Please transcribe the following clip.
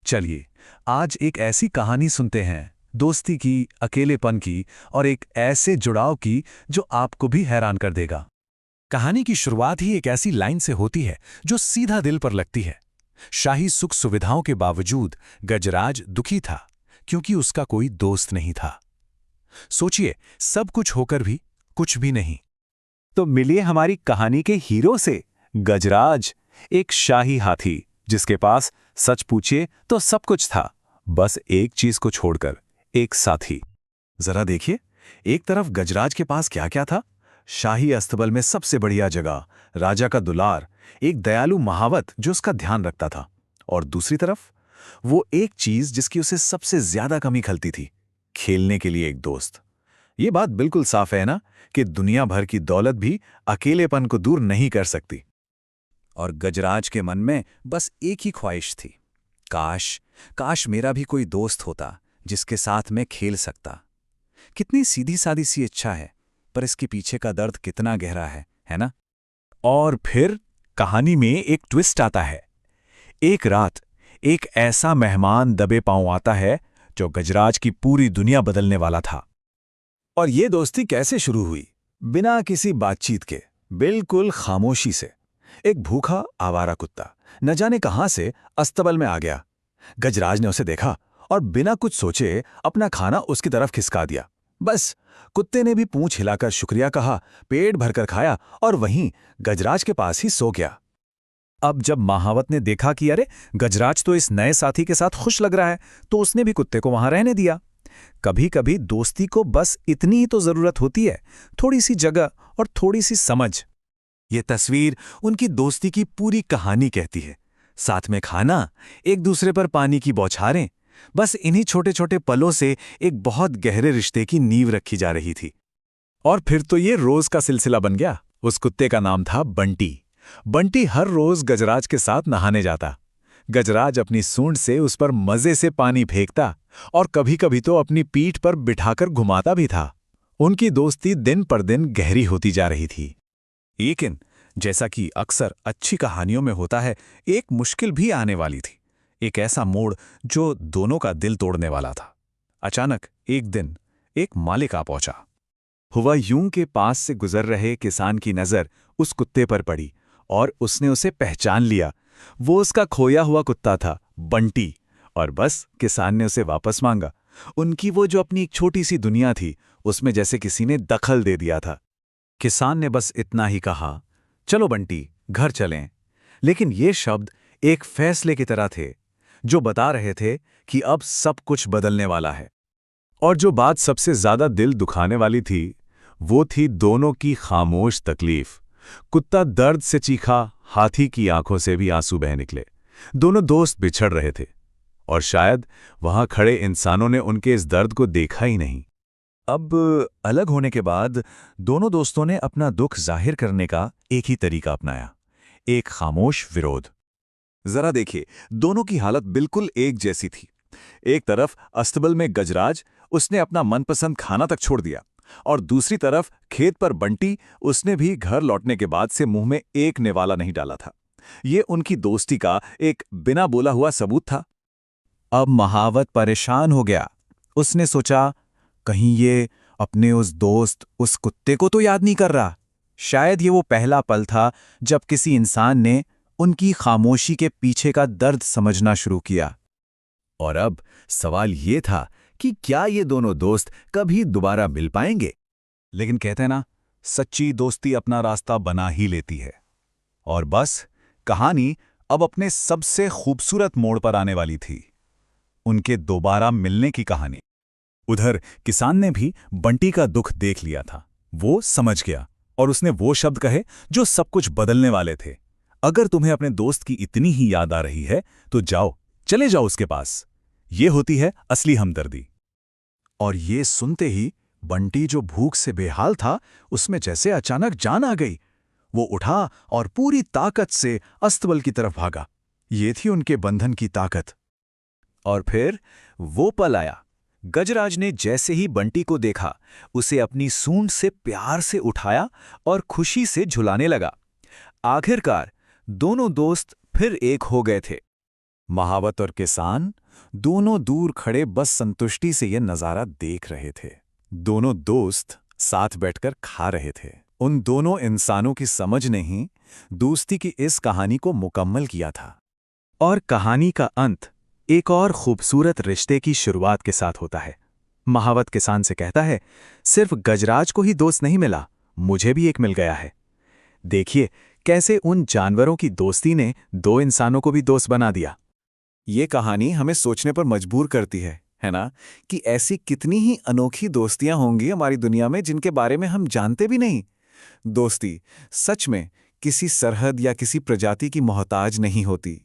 चलिए, आज एक ऐसी कहानी सुनते हैं, दोस्ती की, अकेलेपन की और एक ऐसे जुड़ाव की जो आपको भी हैरान कर देगा। कहानी की शुरुआत ही एक ऐसी लाइन से होती है जो सीधा दिल पर लगती है। शाही सुख सुविधाओं के बावजूद गजराज दुखी था क्योंकि उसका कोई दोस्त नहीं था। सोचिए, सब कुछ होकर भी कुछ भी नहीं। तो मिलिए हमारी कहानी के हीरो से, गजराज, एक शाही हाथी जिसके पास सच पूछिए तो सब कुछ था, बस एक चीज को छोड़कर, एक साथी। जरा देखिए, एक तरफ गजराज के पास क्या क्या था। शाही अस्तबल में सबसे बढ़िया जगह, राजा का दुलार, एक दयालु महावत जो उसका ध्यान रखता था। और दूसरी तरफ वो एक चीज जिसकी उसे सबसे ज्यादा कमी खलती थी, खेलने के लिए एक दोस्त। ये बात बिल्कुल साफ है ना कि दुनिया भर की दौलत भी अकेलेपन को दूर नहीं कर सकती। और गजराज के मन में बस एक ही ख्वाहिश थी, काश काश मेरा भी कोई दोस्त होता जिसके साथ मैं खेल सकता। कितनी सीधी सादी सी इच्छा है, पर इसके पीछे का दर्द कितना गहरा है ना। और फिर कहानी में एक ट्विस्ट आता है। एक रात एक ऐसा मेहमान दबे पांव आता है जो गजराज की पूरी दुनिया बदलने वाला था। और ये दोस्ती कैसे शुरू हुई? बिना किसी बातचीत के, बिल्कुल खामोशी से। एक भूखा आवारा कुत्ता न जाने कहां से अस्तबल में आ गया। गजराज ने उसे देखा और बिना कुछ सोचे अपना खाना उसकी तरफ खिसका दिया। बस कुत्ते ने भी पूंछ हिलाकर शुक्रिया कहा, पेट भरकर खाया और वहीं गजराज के पास ही सो गया। अब जब महावत ने देखा कि अरे, गजराज तो इस नए साथी के साथ खुश लग रहा है, तो उसने भी कुत्ते को वहां रहने दिया। कभी कभी दोस्ती को बस इतनी ही तो जरूरत होती है, थोड़ी सी जगह और थोड़ी सी समझ। ये तस्वीर उनकी दोस्ती की पूरी कहानी कहती है। साथ में खाना, एक दूसरे पर पानी की बौछारें, बस इन्हीं छोटे छोटे पलों से एक बहुत गहरे रिश्ते की नींव रखी जा रही थी। और फिर तो ये रोज का सिलसिला बन गया। उस कुत्ते का नाम था बंटी। बंटी हर रोज गजराज के साथ नहाने जाता। गजराज अपनी सूंड से उस पर मजे से पानी फेंकता और कभी कभी तो अपनी पीठ पर बिठाकर घुमाता भी था। उनकी दोस्ती दिन पर दिन गहरी होती जा रही थी। लेकिन जैसा कि अक्सर अच्छी कहानियों में होता है, एक मुश्किल भी आने वाली थी। एक ऐसा मोड़ जो दोनों का दिल तोड़ने वाला था। अचानक एक दिन एक मालिक आ पहुंचा। हुआ यूं के पास से गुजर रहे किसान की नजर उस कुत्ते पर पड़ी और उसने उसे पहचान लिया। वो उसका खोया हुआ कुत्ता था, बंटी। और बस किसान ने उसे वापस मांगा। उनकी वो जो अपनी एक छोटी सी दुनिया थी, उसमें जैसे किसी ने दखल दे दिया था। किसान ने बस इतना ही कहा, चलो बंटी, घर चलें। लेकिन ये शब्द एक फैसले की तरह थे जो बता रहे थे कि अब सब कुछ बदलने वाला है। और जो बात सबसे ज्यादा दिल दुखाने वाली थी, वो थी दोनों की खामोश तकलीफ। कुत्ता दर्द से चीखा, हाथी की आंखों से भी आंसू बह निकले। दोनों दोस्त बिछड़ रहे थे और शायद वहां खड़े इंसानों ने उनके इस दर्द को देखा ही नहीं। अब अलग होने के बाद दोनों दोस्तों ने अपना दुख जाहिर करने का एक ही तरीका अपनाया, एक खामोश विरोध। जरा देखिए, दोनों की हालत बिल्कुल एक जैसी थी। एक तरफ अस्तबल में गजराज, उसने अपना मनपसंद खाना तक छोड़ दिया। और दूसरी तरफ खेत पर बंटी, उसने भी घर लौटने के बाद से मुंह में एक निवाला नहीं डाला था। ये उनकी दोस्ती का एक बिना बोला हुआ सबूत था। अब महावत परेशान हो गया। उसने सोचा, कहीं ये अपने उस दोस्त, उस कुत्ते को तो याद नहीं कर रहा। शायद ये वो पहला पल था जब किसी इंसान ने उनकी खामोशी के पीछे का दर्द समझना शुरू किया। और अब सवाल ये था कि क्या ये दोनों दोस्त कभी दोबारा मिल पाएंगे? लेकिन कहते हैं ना, सच्ची दोस्ती अपना रास्ता बना ही लेती है। और बस कहानी अब अपने सबसे खूबसूरत मोड़ पर आने वाली थी, उनके दोबारा मिलने की कहानी। उधर किसान ने भी बंटी का दुख देख लिया था। वो समझ गया और उसने वो शब्द कहे जो सब कुछ बदलने वाले थे। अगर तुम्हें अपने दोस्त की इतनी ही याद आ रही है तो जाओ, चले जाओ उसके पास। ये होती है असली हमदर्दी। और ये सुनते ही बंटी, जो भूख से बेहाल था, उसमें जैसे अचानक जान आ गई। वो उठा और पूरी ताकत से अस्तबल की तरफ भागा। ये थी उनके बंधन की ताकत। और फिर वो पल आया। गजराज ने जैसे ही बंटी को देखा, उसे अपनी सूंड से प्यार से उठाया और खुशी से झुलाने लगा। आखिरकार दोनों दोस्त फिर एक हो गए थे। महावत और किसान दोनों दूर खड़े बस संतुष्टि से यह नजारा देख रहे थे। दोनों दोस्त साथ बैठकर खा रहे थे। उन दोनों इंसानों की समझ ने ही दोस्ती की इस कहानी को मुकम्मल किया था। और कहानी का अंत एक और खूबसूरत रिश्ते की शुरुआत के साथ होता है। महावत किसान से कहता है, सिर्फ गजराज को ही दोस्त नहीं मिला, मुझे भी एक मिल गया है। देखिए कैसे उन जानवरों की दोस्ती ने दो इंसानों को भी दोस्त बना दिया। ये कहानी हमें सोचने पर मजबूर करती है ना, कि ऐसी कितनी ही अनोखी दोस्तियां होंगी हमारी दुनिया में जिनके बारे में हम जानते भी नहीं। दोस्ती सच में किसी सरहद या किसी प्रजाति की मोहताज नहीं होती।